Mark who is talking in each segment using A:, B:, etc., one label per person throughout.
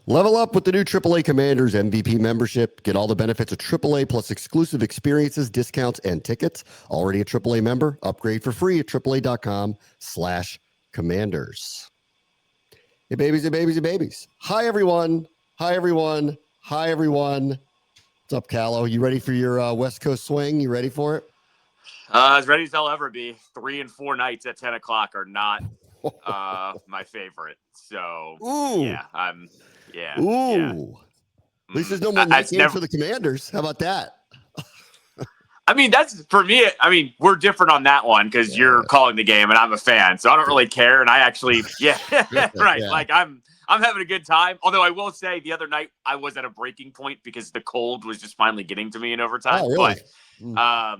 A: Level up with the new AAA Commanders MVP membership. Get all the benefits of AAA plus exclusive experiences, discounts, and tickets. Already a AAA member? Upgrade for free at AAA.com/Commanders. Hey, babies and babies and babies. Hi, everyone. Hi, everyone. Hi, everyone. What's up, Callow? You ready for your West Coast swing? You ready for it?
B: As ready as I'll ever be. 3 and 4 nights at 10 o'clock are not my favorite. So,
A: Ooh.
B: Yeah.
A: Ooh. At least there's no more night games for the Commanders. How about that?
B: I mean, that's for me. I mean, we're different on that one because you're calling the game and I'm a fan, so I don't really care. And I actually, right. Yeah. Like I'm having a good time. Although I will say, the other night I was at a breaking point because the cold was just finally getting to me in overtime.
A: Oh, really?
B: But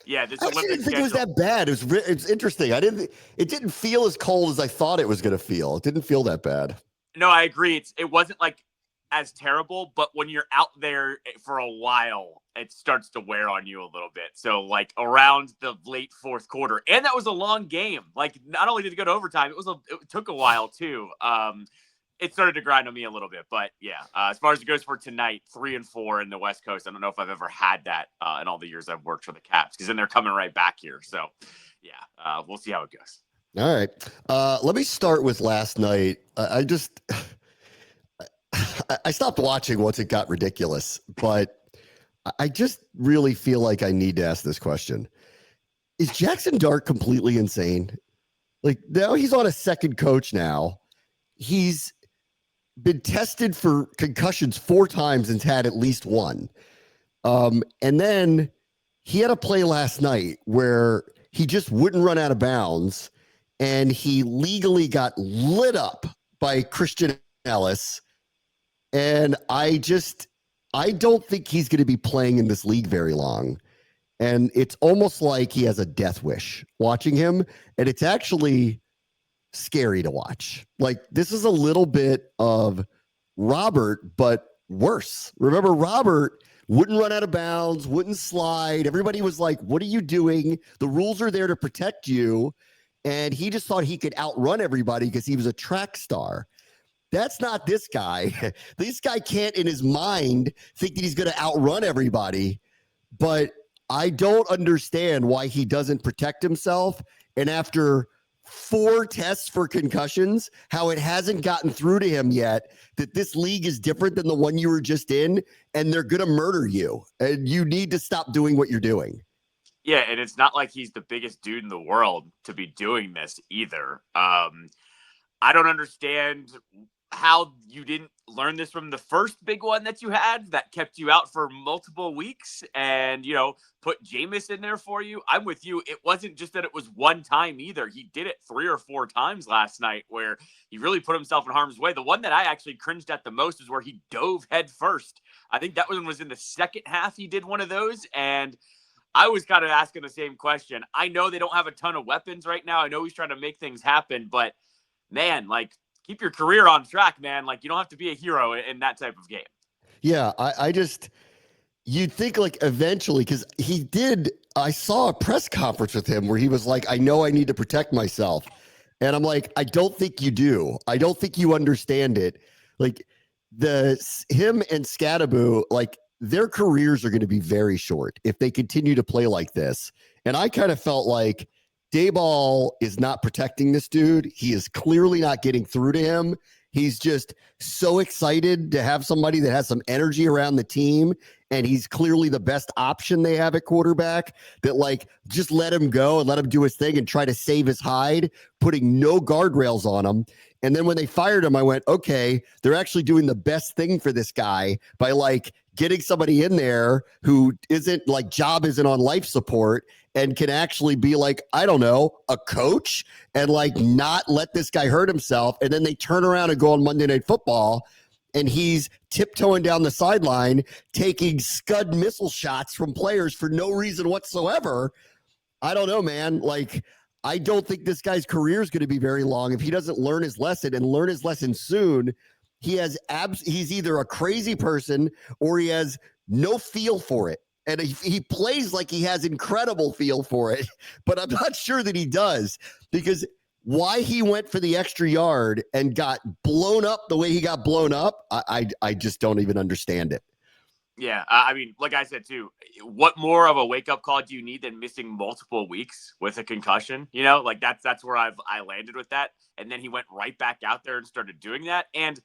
B: yeah, this
A: I didn't think it was that bad. It's interesting. It didn't feel as cold as I thought it was going to feel. It didn't feel that bad.
B: No, I agree. It wasn't like as terrible, but when you're out there for a while, it starts to wear on you a little bit. So like around the late fourth quarter, and that was a long game. Like not only did it go to overtime, it took a while too. It started to grind on me a little bit, but yeah, as far as it goes for tonight, 3 and 4 in the West Coast. I don't know if I've ever had that in all the years I've worked for the Caps, because then they're coming right back here. So yeah, we'll see how it goes.
A: All right. Let me start with last night. I stopped watching once it got ridiculous, but I just really feel like I need to ask this question. Is Jackson Dart completely insane? Like, now he's on a second coach now. He's been tested for concussions 4 times and had at least one. And then he had a play last night where he just wouldn't run out of bounds, and he legally got lit up by Christian Ellis. And I don't think he's going to be playing in this league very long. And it's almost like he has a death wish watching him. And it's actually scary to watch. Like, this is a little bit of Robert, but worse. Remember, Robert wouldn't run out of bounds, wouldn't slide. Everybody was like, what are you doing? The rules are there to protect you. And he just thought he could outrun everybody because he was a track star. That's not this guy. This guy can't in his mind think that he's going to outrun everybody, but I don't understand why he doesn't protect himself. And after 4 tests for concussions, how it hasn't gotten through to him yet that this league is different than the one you were just in, and they're going to murder you. And you need to stop doing what you're doing.
B: Yeah, and it's not like he's the biggest dude in the world to be doing this either. I don't understand how you didn't learn this from the first big one that you had that kept you out for multiple weeks and, put Jameis in there for you. I'm with you. It wasn't just that it was one time either. He did it 3 or 4 times last night where he really put himself in harm's way. The one that I actually cringed at the most is where he dove head first. I think that one was in the second half. He did one of those, and I was kind of asking the same question. I know they don't have a ton of weapons right now. I know he's trying to make things happen, but man, like, keep your career on track, man. Like, you don't have to be a hero in that type of game.
A: Yeah, you'd think like eventually, because I saw a press conference with him where he was like, I know I need to protect myself. And I'm like, I don't think you do. I don't think you understand it. Like, him and Scadaboo, like, their careers are going to be very short if they continue to play like this. And I kind of felt like Daboll is not protecting this dude. He is clearly not getting through to him. He's just so excited to have somebody that has some energy around the team, and he's clearly the best option they have at quarterback, that, like, just let him go and let him do his thing and try to save his hide, putting no guardrails on him. And then when they fired him, I went, okay, they're actually doing the best thing for this guy by, like, getting somebody in there who job isn't on life support and can actually be, like, I don't know, a coach, and, like, not let this guy hurt himself. And then they turn around and go on Monday Night Football, and he's tiptoeing down the sideline, taking scud missile shots from players for no reason whatsoever. I don't know, man. Like, I don't think this guy's career is going to be very long if he doesn't learn his lesson, and learn his lesson soon. He's either a crazy person or he has no feel for it. And he plays like he has incredible feel for it, but I'm not sure that he does, because why he went for the extra yard and got blown up the way he got blown up, I just don't even understand it.
B: Yeah, I mean, like I said too, what more of a wake up call do you need than missing multiple weeks with a concussion? You know, like that's where I landed with that. And then he went right back out there and started doing that. And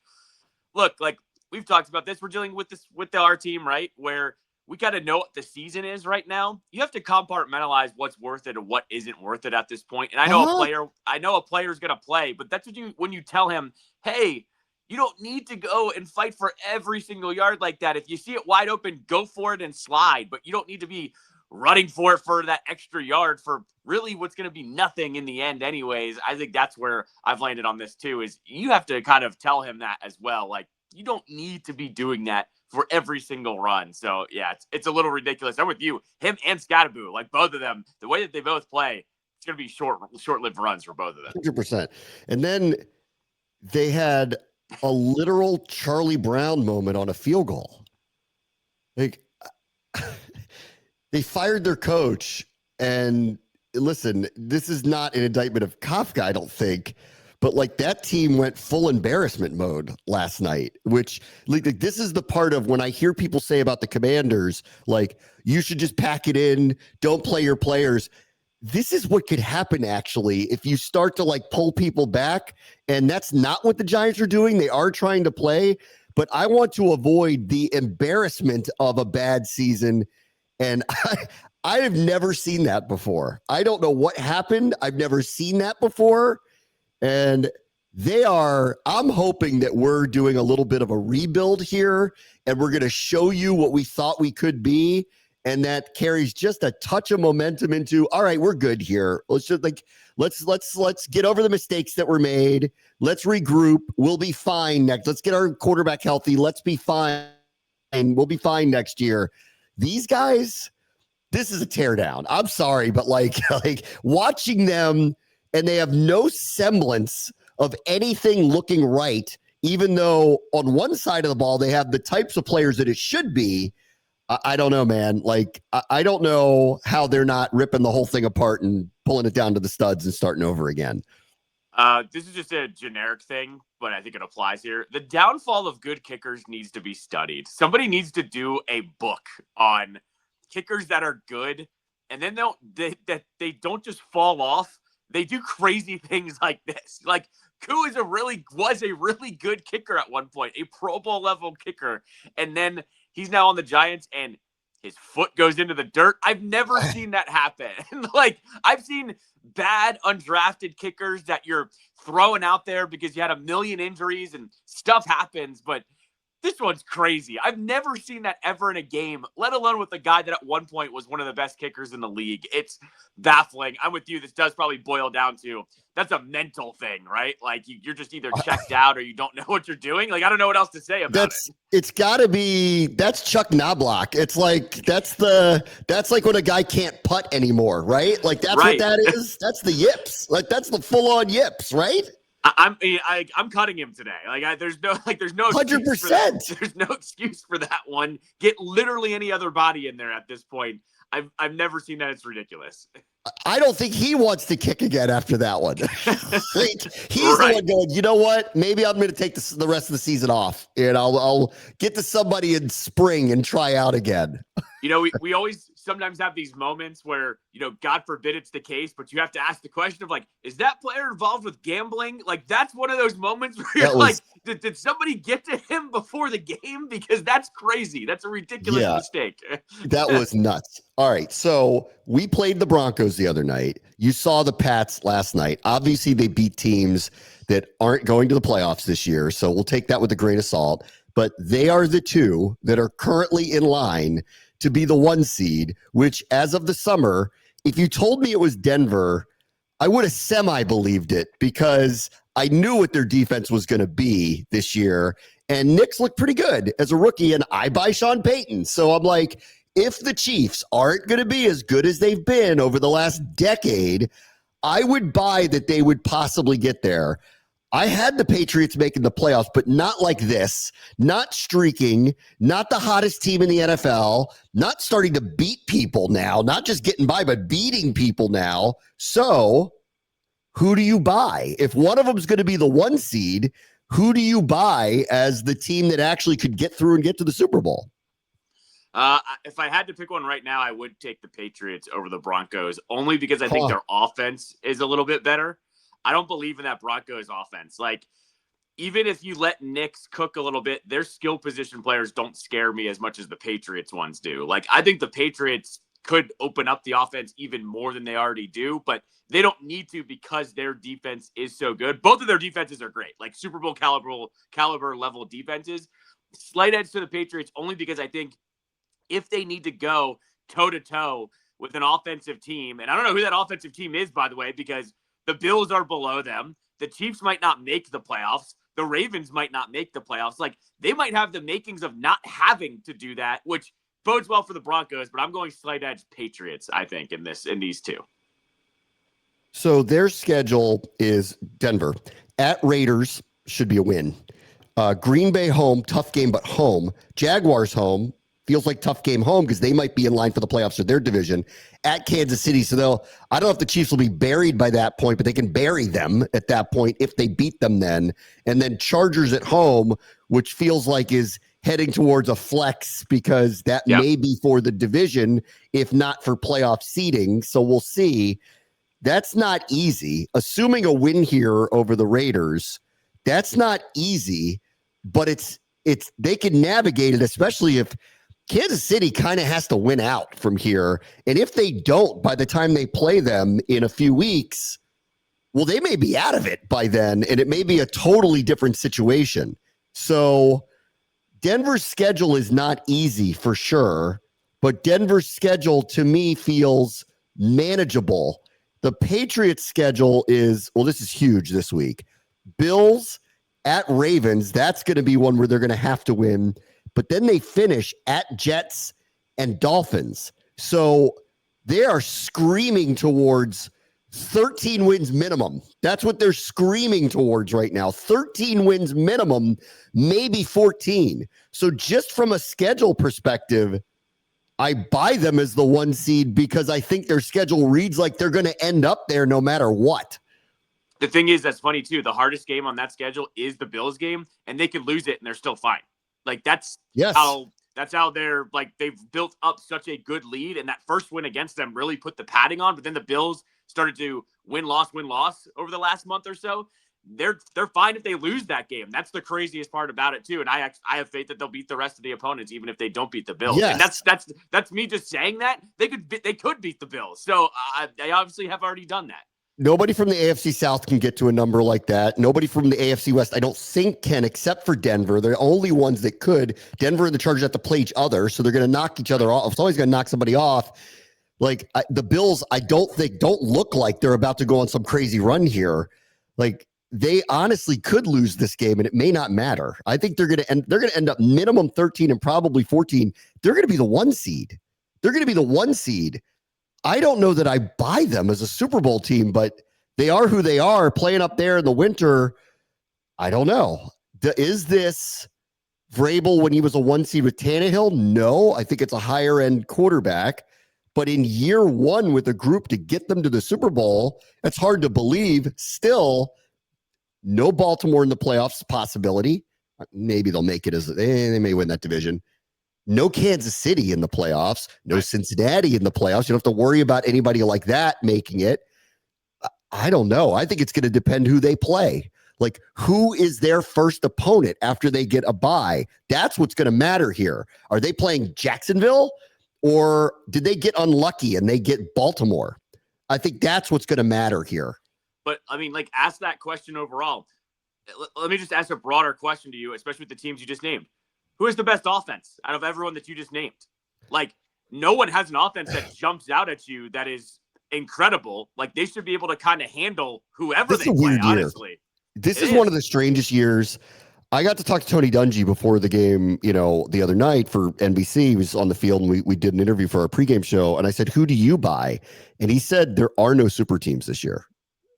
B: look, like we've talked about this, we're dealing with this with our team, right? Where we got to know what the season is right now. You have to compartmentalize what's worth it and what isn't worth it at this point. And I know a player is going to play, but that's what when you tell him, hey, you don't need to go and fight for every single yard like that. If you see it wide open, go for it and slide, but you don't need to be running for it for that extra yard for really what's going to be nothing in the end anyways. I think that's where I've landed on this too, is you have to kind of tell him that as well. Like, you don't need to be doing that for every single run. So yeah, it's a little ridiculous. I'm with you. Him and Scattaboo, like both of them, the way that they both play, it's going to be short-lived runs for both of them.
A: 100%. And then they had a literal Charlie Brown moment on a field goal. Like, they fired their coach, and listen, this is not an indictment of Kafka, I don't think, but like that team went full embarrassment mode last night, which like this is the part of when I hear people say about the Commanders, like, you should just pack it in, don't play your players. This is what could happen, actually, if you start to like pull people back. And that's not what the Giants are doing. They are trying to play, but I want to avoid the embarrassment of a bad season. And I have never seen that before. I don't know what happened. I've never seen that before. And I'm hoping that we're doing a little bit of a rebuild here, and we're going to show you what we thought we could be. And that carries just a touch of momentum into, all right, we're good here. Let's just let's get over the mistakes that were made. Let's regroup. We'll be fine next. Let's get our quarterback healthy. Let's be fine. And we'll be fine next year. These guys, this is a teardown. I'm sorry, but like watching them, and they have no semblance of anything looking right, even though on one side of the ball, they have the types of players that it should be. I don't know, man. Like, I don't know how they're not ripping the whole thing apart and pulling it down to the studs and starting over again.
B: This is just a generic thing, but I think it applies here. The downfall of good kickers needs to be studied. Somebody needs to do a book on kickers that are good, and then they don't just fall off. They do crazy things like this. Like, Koo was a really good kicker at one point, a Pro Bowl level kicker, and then he's now on the Giants and his foot goes into the dirt. I've never seen that happen. Like, I've seen bad undrafted kickers that you're throwing out there because you had a million injuries and stuff happens, but this one's crazy. I've never seen that ever in a game, let alone with a guy that at one point was one of the best kickers in the league. It's baffling. I'm with you. This does probably boil down to, that's a mental thing, right? Like, you're just either checked out or you don't know what you're doing. Like, I don't know what else to say about it.
A: It's got to be, that's Chuck Knobloch. It's like, that's like when a guy can't putt anymore, right? Like, that's right. What that is. That's the yips. Like, that's the full on yips, right?
B: I'm cutting him today. Like, there's no 100%. There's no excuse for that one. Get literally any other body in there at this point. I've never seen that. It's ridiculous.
A: I don't think he wants to kick again after that one. He's right. The one going, you know what? Maybe I'm going to take the rest of the season off, and I'll get to somebody in spring and try out again.
B: You know, we always sometimes have these moments where, you know, God forbid it's the case, but you have to ask the question of, like, is that player involved with gambling? Like, that's one of those moments where you're like, did somebody get to him before the game? Because that's crazy. That's a ridiculous mistake.
A: That was nuts. All right. So we played the Broncos the other night. You saw the Pats last night. Obviously, they beat teams that aren't going to the playoffs this year. So we'll take that with a grain of salt. But they are the two that are currently in line to be the 1 seed, which as of the summer, if you told me it was Denver, I would have semi-believed it because I knew what their defense was going to be this year. And Nick's looked pretty good as a rookie, and I buy Sean Payton. So I'm like, if the Chiefs aren't going to be as good as they've been over the last decade, I would buy that they would possibly get there. I had the Patriots making the playoffs, but not like this, not streaking, not the hottest team in the NFL, not starting to beat people now, not just getting by, but beating people now. So who do you buy? If one of them is going to be the 1 seed, who do you buy as the team that actually could get through and get to the Super Bowl?
B: If I had to pick one right now, I would take the Patriots over the Broncos, only because I think their offense is a little bit better. I don't believe in that Broncos offense. Like, even if you let Knicks cook a little bit, their skill position players don't scare me as much as the Patriots ones do. Like, I think the Patriots could open up the offense even more than they already do, but they don't need to because their defense is so good. Both of their defenses are great, like Super Bowl caliber level defenses. Slight edge to the Patriots only because I think if they need to go toe-to-toe with an offensive team, and I don't know who that offensive team is, by the way, because the Bills are below them. The Chiefs might not make the playoffs. The Ravens might not make the playoffs. Like, they might have the makings of not having to do that, which bodes well for the Broncos, but I'm going slight edge Patriots, I think, in these two.
A: So their schedule is Denver. At Raiders should be a win. Green Bay home, tough game, but home. Jaguars home. Feels like tough game home because they might be in line for the playoffs of their division at Kansas City. So I don't know if the Chiefs will be buried by that point, but they can bury them at that point if they beat them then. And then Chargers at home, which feels like is heading towards a flex because that may be for the division, if not for playoff seeding. So we'll see. That's not easy. Assuming a win here over the Raiders, that's not easy, but it's they can navigate it, especially if Kansas City kind of has to win out from here. And if they don't, by the time they play them in a few weeks, well, they may be out of it by then, and it may be a totally different situation. So Denver's schedule is not easy for sure, but Denver's schedule to me feels manageable. The Patriots schedule is, well, this is huge this week. Bills at Ravens, that's going to be one where they're going to have to win. But then they finish at Jets and Dolphins. So they are screaming towards 13 wins minimum. That's what they're screaming towards right now. 13 wins minimum, maybe 14. So just from a schedule perspective, I buy them as the 1 seed because I think their schedule reads like they're going to end up there no matter what.
B: The thing is, that's funny too. The hardest game on that schedule is the Bills game, and they could lose it and they're still fine. Like, that's how they're like, they've built up such a good lead, and that first win against them really put the padding on. But then the Bills started to win loss over the last month or so. They're fine if they lose that game. That's the craziest part about it too. And I have faith that they'll beat the rest of the opponents even if they don't beat the Bills. Yes. And that's me just saying that they could beat the Bills. So they obviously have already done that.
A: Nobody from the AFC South can get to a number like that. Nobody from the AFC West, I don't think, can, except for Denver. They're the only ones that could. Denver and the Chargers have to play each other, so they're going to knock each other off. It's always going to knock somebody off. Like, the Bills, I don't look like they're about to go on some crazy run here. Like, they honestly could lose this game, and it may not matter. I think they're going to end up minimum 13 and probably 14. They're going to be the 1 seed. I don't know that I buy them as a Super Bowl team, but they are who they are, playing up there in the winter. I don't know. Is this Vrabel when he was a 1 seed with Tannehill? No, I think it's a higher end quarterback. But in year 1 with a group to get them to the Super Bowl, that's hard to believe. Still, no Baltimore in the playoffs possibility. Maybe they'll make it as they may win that division. No Kansas City in the playoffs. No Cincinnati in the playoffs. You don't have to worry about anybody like that making it. I don't know. I think it's going to depend who they play. Like, who is their first opponent after they get a bye? That's what's going to matter here. Are they playing Jacksonville, or did they get unlucky and they get Baltimore? I think that's what's going to matter here.
B: But, I mean, like, ask that question overall. Let me just ask a broader question to you, especially with the teams you just named. Who is the best offense out of everyone that you just named? Like, no one has an offense that jumps out at you that is incredible. Like, they should be able to kind of handle whoever they play, honestly.
A: This is one of the strangest years. I got to talk to Tony Dungy before the game, the other night for NBC. He was on the field, and we did an interview for our pregame show. And I said, who do you buy? And he said, there are no super teams this year.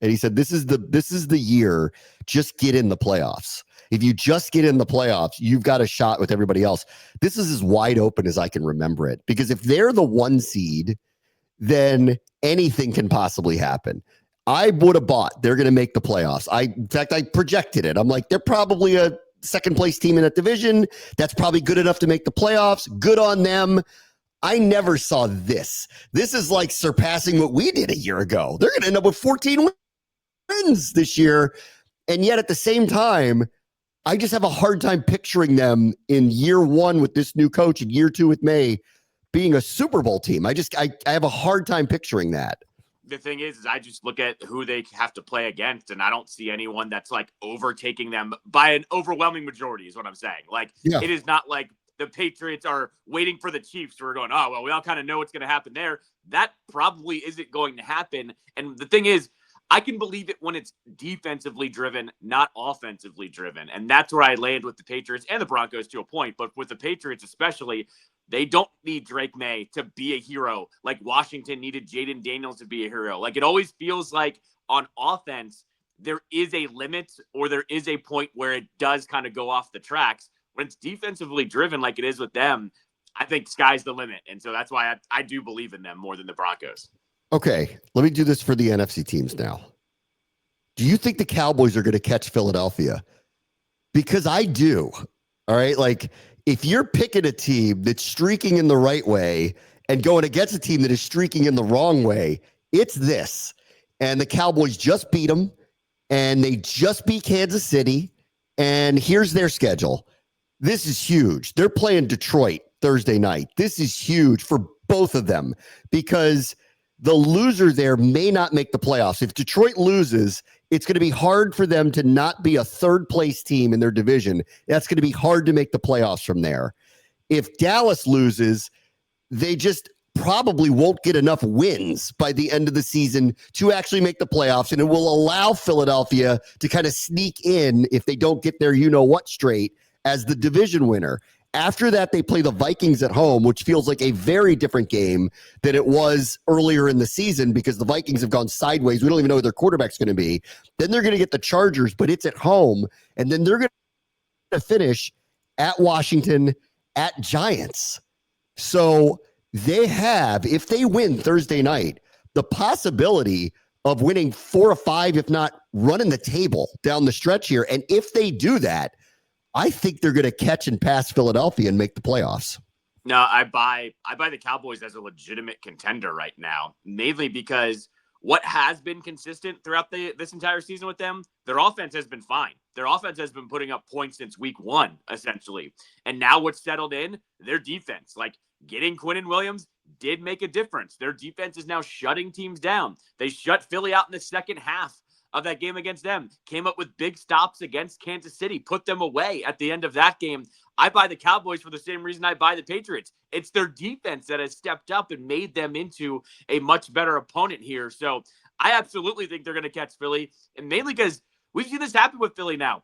A: And he said, this is the year. Just get in the playoffs. If you just get in the playoffs, you've got a shot with everybody else. This is as wide open as I can remember it, because if they're the 1 seed, then anything can possibly happen. I would have bought they're going to make the playoffs. In fact, I projected it. I'm like, they're probably a second place team in that division. That's probably good enough to make the playoffs. Good on them. I never saw this. This is like surpassing what we did a year ago. They're going to end up with 14 wins this year. And yet at the same time, I just have a hard time picturing them in year one with this new coach and year two with May being a Super Bowl team. I have a hard time picturing that.
B: The thing is I just look at who they have to play against, and I don't see anyone that's like overtaking them by an overwhelming majority is what I'm saying. Like, It is not like the Patriots are waiting for the Chiefs who are going, oh, well, we all kind of know what's going to happen there. That probably isn't going to happen. And the thing is, I can believe it when it's defensively driven, not offensively driven. And that's where I land with the Patriots and the Broncos to a point. But with the Patriots especially, they don't need Drake May to be a hero like Washington needed Jaden Daniels to be a hero. Like, it always feels like on offense, there is a limit or there is a point where it does kind of go off the tracks. When it's defensively driven like it is with them, I think sky's the limit. And so that's why I do believe in them more than the Broncos.
A: Okay, let me do this for the NFC teams now. Do you think the Cowboys are going to catch Philadelphia? Because I do. All right, like if you're picking a team that's streaking in the right way and going against a team that is streaking in the wrong way, it's this. And the Cowboys just beat them, and they just beat Kansas City, and here's their schedule. This is huge. They're playing Detroit Thursday night. This is huge for both of them because the loser there may not make the playoffs. If Detroit loses, it's going to be hard for them to not be a third place team in their division. That's going to be hard to make the playoffs from there. If Dallas loses, they just probably won't get enough wins by the end of the season to actually make the playoffs. And it will allow Philadelphia to kind of sneak in if they don't get their you-know-what straight as the division winner. After that, they play the Vikings at home, which feels like a very different game than it was earlier in the season because the Vikings have gone sideways. We don't even know who their quarterback's going to be. Then they're going to get the Chargers, but it's at home. And then they're going to finish at Washington, at Giants. So they have, if they win Thursday night, the possibility of winning 4 or 5, if not running the table down the stretch here. And if they do that, I think they're going to catch and pass Philadelphia and make the playoffs.
B: No, I buy the Cowboys as a legitimate contender right now, mainly because what has been consistent throughout this entire season with them, their offense has been fine. Their offense has been putting up points since week 1, essentially. And now what's settled in, their defense. Like, getting Quinnen Williams did make a difference. Their defense is now shutting teams down. They shut Philly out in the second half of that game against them, came up with big stops against Kansas City, put them away at the end of that game. I buy the Cowboys for the same reason I buy the Patriots. It's their defense that has stepped up and made them into a much better opponent here. So I absolutely think they're going to catch Philly, and mainly because we've seen this happen with Philly now.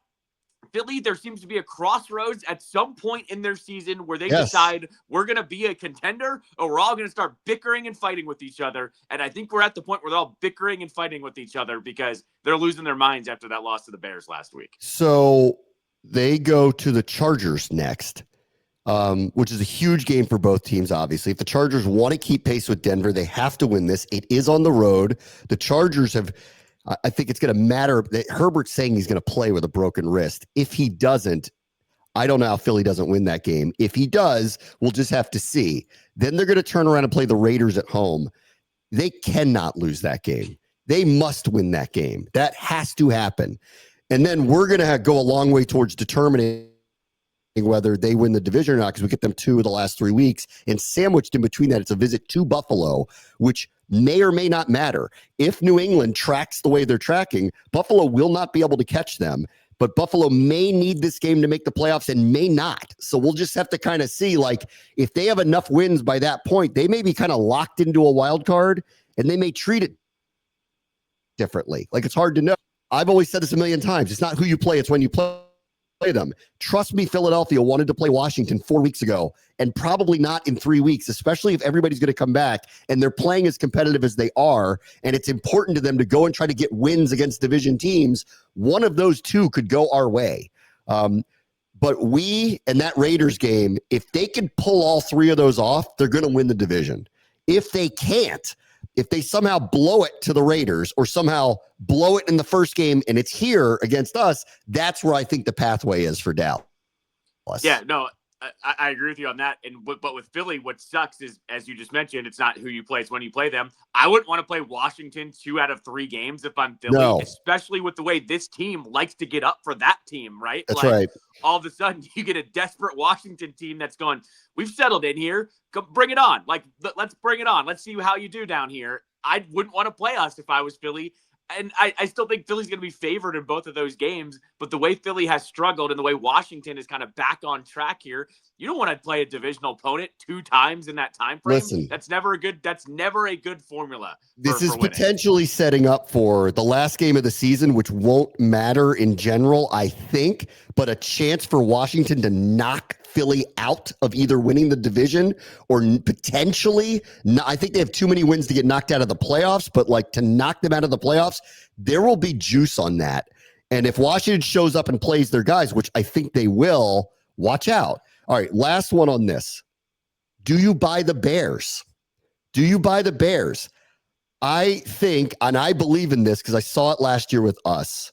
B: Philly, there seems to be a crossroads at some point in their season where they decide we're going to be a contender or we're all going to start bickering and fighting with each other. And I think we're at the point where they're all bickering and fighting with each other because they're losing their minds after that loss to the Bears last week.
A: So they go to the Chargers next, which is a huge game for both teams, obviously. If the Chargers want to keep pace with Denver, they have to win this. It is on the road. The Chargers have... I think it's going to matter. Herbert's saying he's going to play with a broken wrist. If he doesn't, I don't know how Philly doesn't win that game. If he does, we'll just have to see. Then they're going to turn around and play the Raiders at home. They cannot lose that game. They must win that game. That has to happen. And then we're going to go a long way towards determining whether they win the division or not because we get them 2 of the last 3 weeks. And sandwiched in between that, it's a visit to Buffalo, which may or may not matter. If New England tracks the way they're tracking, Buffalo will not be able to catch them, but Buffalo may need this game to make the playoffs and may not. So we'll just have to kind of see, like, if they have enough wins by that point, they may be kind of locked into a wild card and they may treat it differently. Like, it's hard to know. I've always said this a million times. It's not who you play, it's when you play them. Trust me, Philadelphia wanted to play Washington 4 weeks ago and probably not in 3 weeks, especially if everybody's going to come back and they're playing as competitive as they are. And it's important to them to go and try to get wins against division teams. One of those 2 could go our way. But we, and that Raiders game, if they can pull all 3 of those off, they're going to win the division. If they can't, if they somehow blow it to the Raiders or somehow blow it in the first game and it's here against us, that's where I think the pathway is for Dallas.
B: Yeah, no, I agree with you on that. But with Philly, what sucks is, as you just mentioned, it's not who you play, it's when you play them. I wouldn't want to play Washington 2 out of 3 games if I'm Philly, especially with the way this team likes to get up for that team, right?
A: That's right.
B: All of a sudden, you get a desperate Washington team that's going, we've settled in here. Go, bring it on. Let's bring it on. Let's see how you do down here. I wouldn't want to play us if I was Philly. And I still think Philly's going to be favored in both of those games. But the way Philly has struggled and the way Washington is kind of back on track here, you don't want to play a divisional opponent 2 times in that time frame.
A: Listen,
B: that's never a good formula.
A: This is potentially setting up for the last game of the season, which won't matter in general, I think, but a chance for Washington to knock Philly out of either winning the division or potentially, I think they have too many wins to get knocked out of the playoffs, but like to knock them out of the playoffs, there will be juice on that. And if Washington shows up and plays their guys, which I think they will, watch out. All right, last one on this. Do you buy the Bears? Do you buy the Bears? I think, and I believe in this because I saw it last year with us,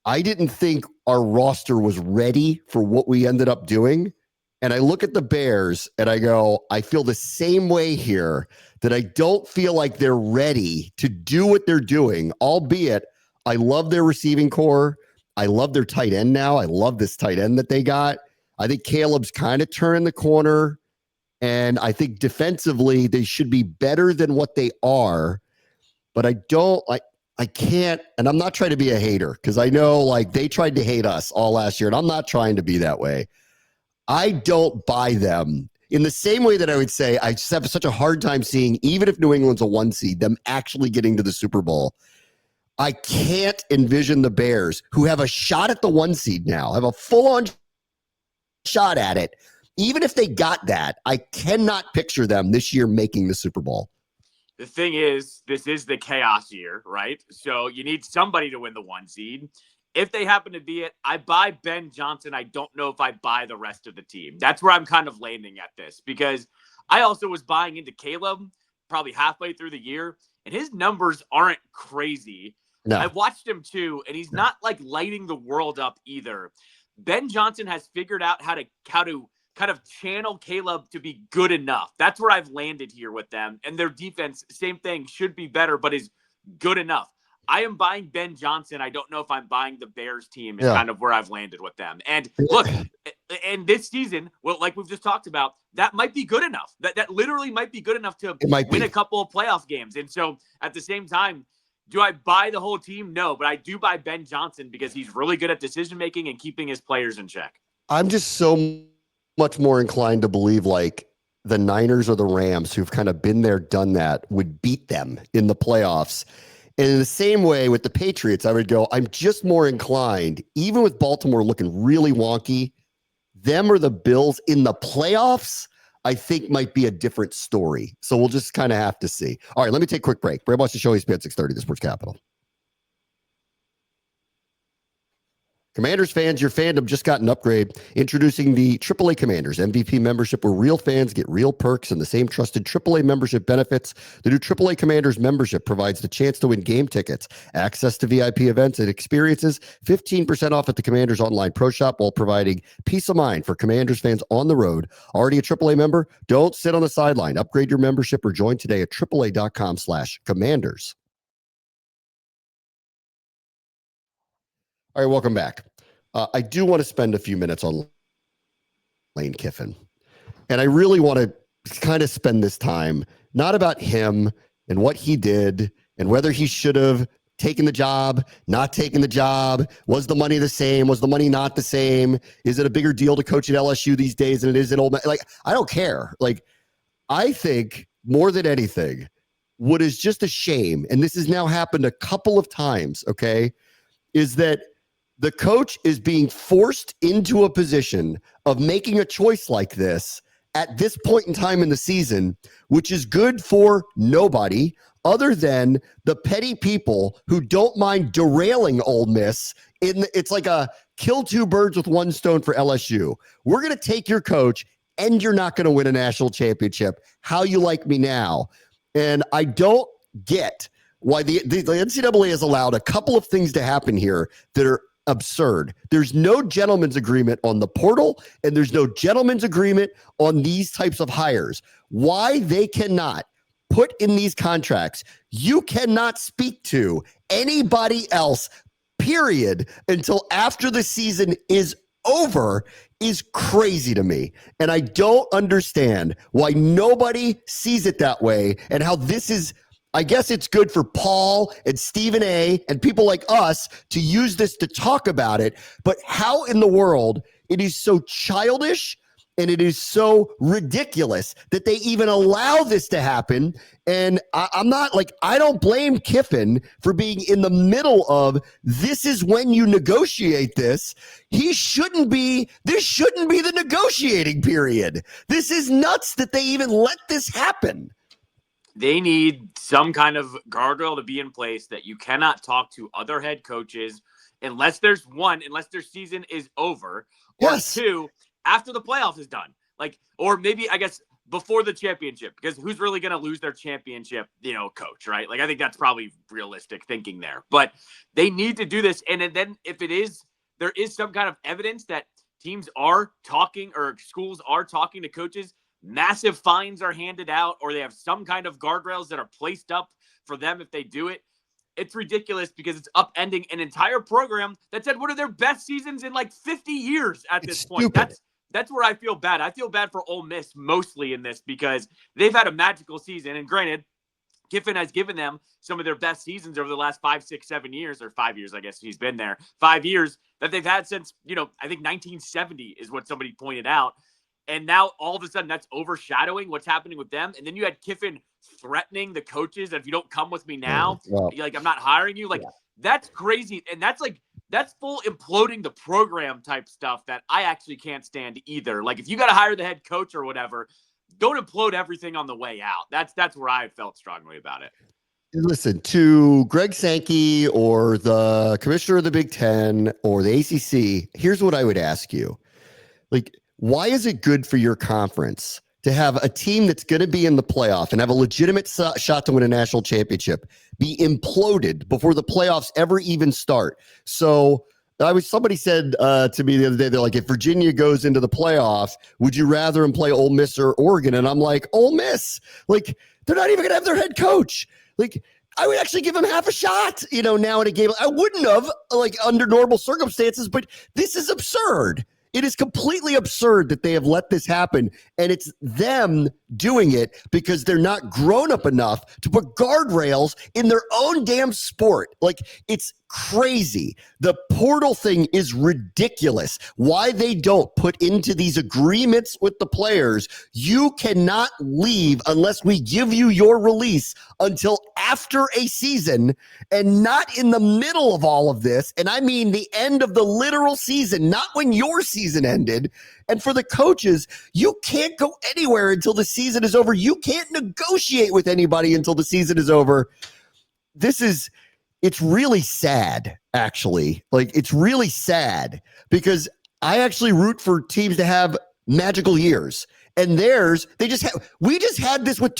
A: I didn't think our roster was ready for what we ended up doing. And I look at the Bears and I go, I feel the same way here, that I don't feel like they're ready to do what they're doing, albeit I love their receiving core. I love their tight end now. I love this tight end that they got. I think Caleb's kind of turned the corner. And I think defensively, they should be better than what they are. But I can't, and I'm not trying to be a hater because I know like they tried to hate us all last year, and I'm not trying to be that way. I don't buy them in the same way that I would say I just have such a hard time seeing, even if New England's a 1 seed, them actually getting to the Super Bowl. I can't envision the Bears, who have a shot at the 1 seed now, have a full-on shot at it. Even if they got that, I cannot picture them this year making the Super Bowl.
B: The thing is, this is the chaos year, right? So you need somebody to win the 1 seed. If they happen to be it, I buy Ben Johnson. I don't know if I buy the rest of the team. That's where I'm kind of landing at this, because I also was buying into Caleb probably halfway through the year, and his numbers aren't crazy. No. I've watched him too, and he's not like lighting the world up either. Ben Johnson has figured out how to kind of channel Caleb to be good enough. That's where I've landed here with them. And their defense, same thing, should be better, but is good enough. I am buying Ben Johnson. I don't know if I'm buying the Bears team is kind of where I've landed with them. And look, and this season, well, like we've just talked about, that might be good enough. That literally might be good enough to win a couple of playoff games. And so at the same time, do I buy the whole team? No, but I do buy Ben Johnson because he's really good at decision-making and keeping his players in check.
A: I'm just so much more inclined to believe like the Niners or the Rams, who've kind of been there, done that, would beat them in the playoffs. And in the same way with the Patriots, I would go, I'm just more inclined, even with Baltimore looking really wonky, them or the Bills in the playoffs, I think might be a different story. So we'll just kind of have to see. All right, let me take a quick break. Bram watch the show. He's at 6:30, the Sports Capital. Commanders fans, your fandom just got an upgrade. Introducing the AAA Commanders MVP membership, where real fans get real perks and the same trusted AAA membership benefits. The new AAA Commanders membership provides the chance to win game tickets, access to VIP events and experiences, 15% off at the Commanders online pro shop, while providing peace of mind for Commanders fans on the road. Already a AAA member? Don't sit on the sideline. Upgrade your membership or join today at AAA.com/Commanders. All right, welcome back. I do want to spend a few minutes on Lane Kiffin. And I really want to kind of spend this time, not about him and what he did and whether he should have taken the job, not taken the job. Was the money the same? Was the money not the same? Is it a bigger deal to coach at LSU these days than it is at Ole Miss? Like, I don't care. Like, I think more than anything, what is just a shame, and this has now happened a couple of times, okay, is that the coach is being forced into a position of making a choice like this at this point in time in the season, which is good for nobody other than the petty people who don't mind derailing Ole Miss. It's like a kill 2 birds with 1 stone for LSU. We're going to take your coach, and you're not going to win a national championship. How you like me now? And I don't get why the NCAA has allowed a couple of things to happen here that are absurd. There's no gentleman's agreement on the portal, and there's no gentleman's agreement on these types of hires. Why they cannot put in these contracts, you cannot speak to anybody else, period, until after the season is over, is crazy to me. And I don't understand why nobody sees it that way, and how this is, I guess it's good for Paul and Stephen A. and people like us to use this to talk about it. But how in the world it is so childish and it is so ridiculous that they even allow this to happen. And I'm not like, I don't blame Kiffin for being in the middle of this is when you negotiate this. This shouldn't be the negotiating period. This is nuts that they even let this happen.
B: They need some kind of guardrail to be in place that you cannot talk to other head coaches unless their season is over, or
A: Yes.
B: two, after the playoffs is done. Like, or maybe, I guess, before the championship, because who's really going to lose their championship, coach, right? Like, I think that's probably realistic thinking there. But they need to do this. And then if there is some kind of evidence that teams are talking or schools are talking to coaches, massive fines are handed out, or they have some kind of guardrails that are placed up for them if they do it. It's ridiculous because it's upending an entire program that's had one of their best seasons in like 50 years at this point. That's where I feel bad. I feel bad for Ole Miss mostly in this because they've had a magical season. And granted, Kiffin has given them some of their best seasons over the last 5, 6, 7 years, or 5 years, I guess he's been there. 5 years that they've had since, I think 1970 is what somebody pointed out. And now all of a sudden that's overshadowing what's happening with them. And then you had Kiffin threatening the coaches that if you don't come with me now, I'm not hiring you. That's crazy. And that's full imploding the program type stuff that I actually can't stand either. Like, if you got to hire the head coach or whatever, don't implode everything on the way out. That's where I felt strongly about it.
A: Listen, to Greg Sankey or the commissioner of the Big Ten or the ACC, here's what I would ask you. Like, why is it good for your conference to have a team that's going to be in the playoff and have a legitimate shot to win a national championship be imploded before the playoffs ever even start? So somebody said to me the other day, they're like, if Virginia goes into the playoff, would you rather them play Ole Miss or Oregon? And I'm like, Ole Miss. Like, they're not even going to have their head coach. Like, I would actually give them half a shot, now in a game. I wouldn't have, like, under normal circumstances, but this is absurd. It is completely absurd that they have let this happen, and it's them doing it because they're not grown up enough to put guardrails in their own damn sport. Like, it's crazy. The portal thing is ridiculous. Why they don't put into these agreements with the players, you cannot leave unless we give you your release until after a season, and not in the middle of all of this. And I mean the end of the literal season, not when your season ended. And for the coaches, you can't go anywhere until the season is over. You can't negotiate with anybody until the season is over. It's really sad, actually. Like, it's really sad because I actually root for teams to have magical years. And we just had this with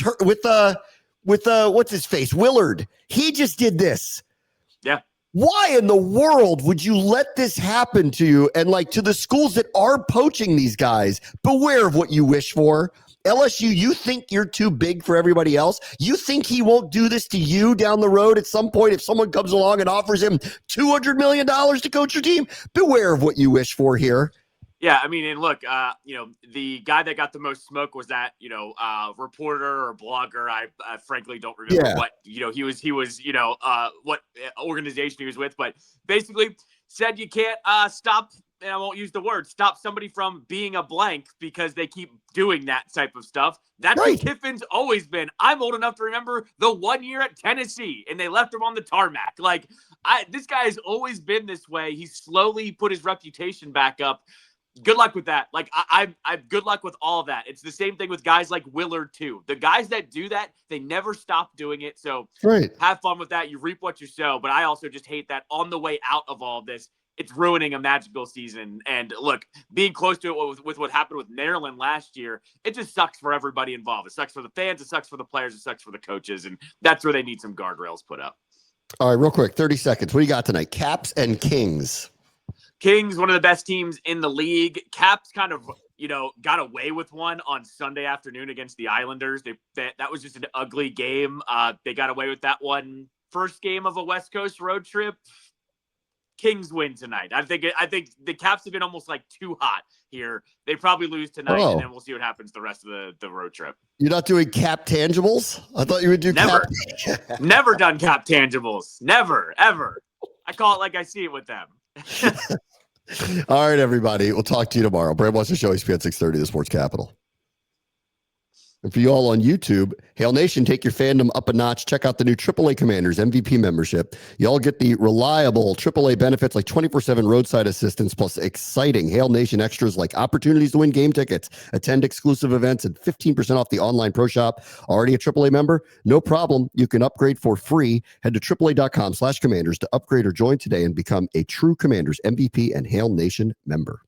A: what's his face? Willard. He just did this.
B: Yeah.
A: Why in the world would you let this happen to you? And like, to the schools that are poaching these guys, beware of what you wish for. LSU, you think you're too big for everybody else? You think he won't do this to you down the road at some point if someone comes along and offers him $200 million to coach your team? Beware of what you wish for here.
B: Yeah, I mean, and look, the guy that got the most smoke was that, reporter or blogger. I frankly don't remember what, he was, what organization he was with, but basically said you can't stop, and I won't use the word, stop somebody from being a blank because they keep doing that type of stuff. That's right. What Kiffin's always been. I'm old enough to remember the 1 year at Tennessee, and they left him on the tarmac. Like, this guy has always been this way. He's slowly put his reputation back up. Good luck with that. Like, I good luck with all of that. It's the same thing with guys like Willard too. The guys that do that, they never stop doing it. So have fun with that. You reap what you sow. But I also just hate that on the way out of all of this, it's ruining a magical season. And look, being close to it with what happened with Maryland last year, it just sucks for everybody involved. It sucks for the fans. It sucks for the players. It sucks for the coaches. And that's where they need some guardrails put up.
A: All right, real quick, 30 seconds. What do you got tonight? Caps and Kings.
B: Kings, one of the best teams in the league. Caps kind of, got away with one on Sunday afternoon against the Islanders. That was just an ugly game. They got away with that one. First game of a West Coast road trip. Kings win tonight. I think the Caps have been almost like too hot here. They probably lose tonight, and then we'll see what happens the rest of the road trip.
A: You're not doing cap tangibles? I thought you would do
B: Never. Never done cap tangibles. Never, ever. I call it like I see it with them.
A: All right, everybody. We'll talk to you tomorrow. Bram wants to show ESPN 630, the Sports Capital. And for you all on YouTube, Hail Nation, take your fandom up a notch. Check out the new AAA Commanders MVP membership. Y'all get the reliable AAA benefits like 24/7 roadside assistance, plus exciting Hail Nation extras like opportunities to win game tickets, attend exclusive events, and 15% off the online pro shop. Already a AAA member? No problem. You can upgrade for free. Head to AAA.com/Commanders to upgrade or join today and become a true Commanders MVP and Hail Nation member.